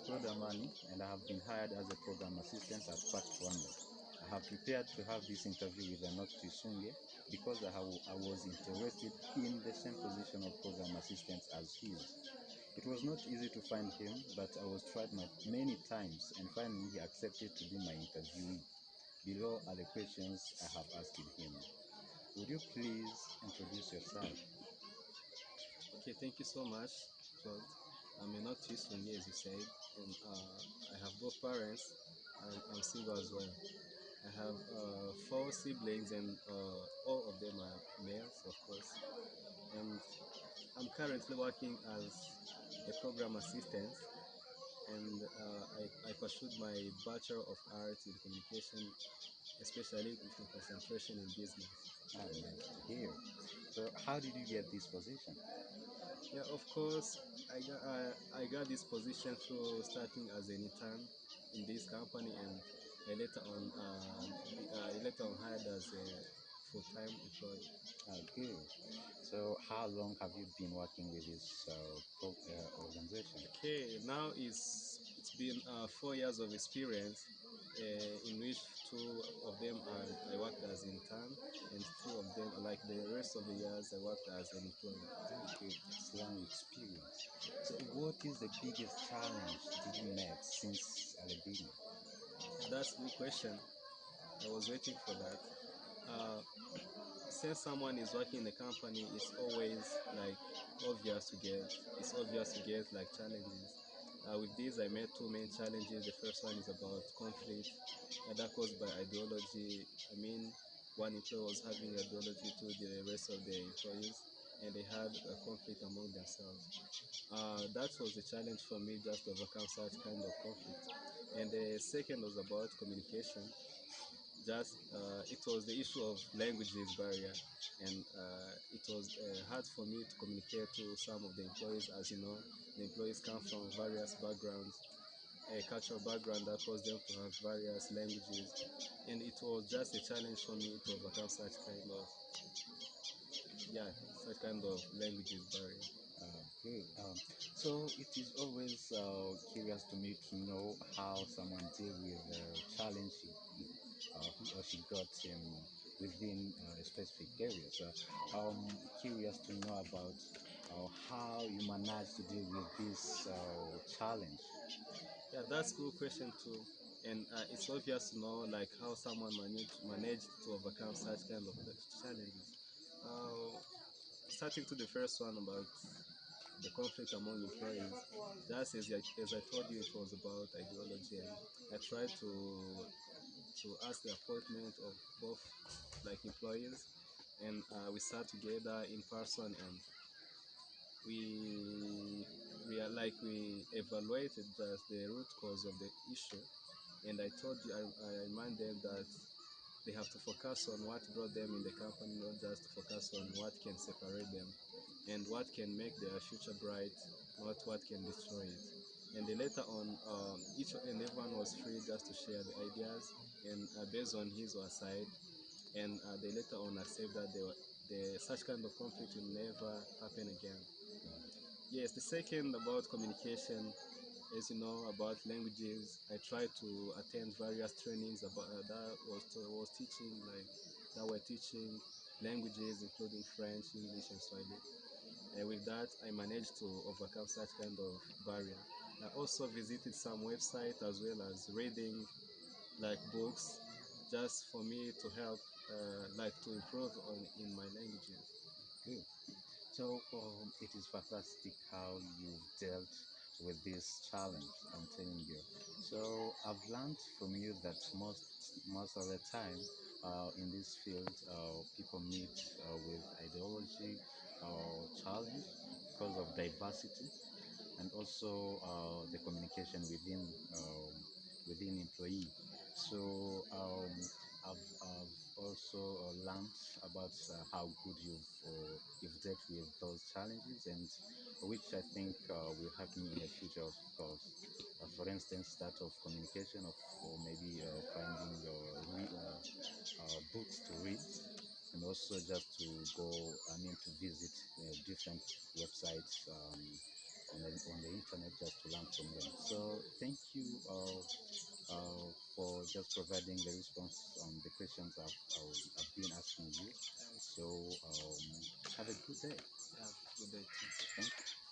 Claude Amani, and I have been hired as a program assistant at Pat Rwanda. I have prepared to have this interview with Enoch Tisunge because I was interested in the same position of program assistant as he is. It was not easy to find him, but I was tried many times, and finally he accepted to be my interviewee. Below are the questions I have asked him. Would you please introduce yourself? Okay, thank you so much, Claude. I'm a not Sunni, as you said, and I have both parents. I'm single as well. I have four siblings, and all of them are males, of course. And I'm currently working as a program assistant, and I pursued my Bachelor of Arts in Communication, especially with a concentration in business. Ah, nice to hear. So, how did you get this position? Yeah, of course, I got this position through starting as an intern in this company, and I later on hired as a full-time employee. Ah, good. So, how long have you been working with this organization? Okay, now it's been 4 years of experience, in which two of them I worked as intern, and two of them, like the rest of the years, I worked as an employee. Ah, good. That's long experience. So, what is the biggest challenge did you met since at the beginning? That's a good question. I was waiting for that. Uh, since someone is working in a company, it's obvious to get like challenges. With this, I met two main challenges. The first one is about conflict, that caused by ideology. I mean, one employee was having ideology to the rest of the employees, and they had a conflict among themselves. That was a challenge for me, just to overcome such kind of conflict. And the second was about communication. Just it was the issue of languages barrier, and it was hard for me to communicate to some of the employees. As you know, the employees come from various backgrounds, a cultural background that caused them to have various languages, and it was just a challenge for me to overcome yeah such kind of languages barrier. Good. So it is always curious to me to know how someone deal with the challenge he or she got within a specific area. So I'm curious to know about how you manage to deal with this challenge. Yeah, that's a good question too. And it's obvious to know like how someone managed to overcome such kind of challenges. Uh, Starting to the first one about the conflict among employees, just as I told you, it was about ideology, and I tried to ask the appointment of both like employees, and we sat together in person, and we evaluated just the root cause of the issue, and I remind them that they have to focus on what brought them in the company, not just to focus on what can separate them and what can make their future bright, not what can destroy it. And then later on, each and everyone was free just to share the ideas, and based on his or her side, and they later on accept that such kind of conflict will never happen again. Yes, the second about communication, as you know, about languages, I tried to attend various trainings about was teaching like that were teaching languages including French, English, and Swahili. And with that, I managed to overcome such kind of barrier. I also visited some website as well as reading like books, just for me to help, like to improve on in my languages. Good. So it is fantastic how you've dealt with this challenge. I'm telling you. So I've learned from you that most of the time in this field, people meet with ideology challenge because of diversity and also the communication within employee. So I've also learned about how good you've dealt with those challenges, and which I think will help me in the future, of course. For instance, that of communication, of or maybe finding books to read, and also just to go, I mean, to visit different websites. on the internet just to learn from them. So thank you for just providing the response on the questions I've been asking you. So have a good day. Yeah, good day too. Thank you.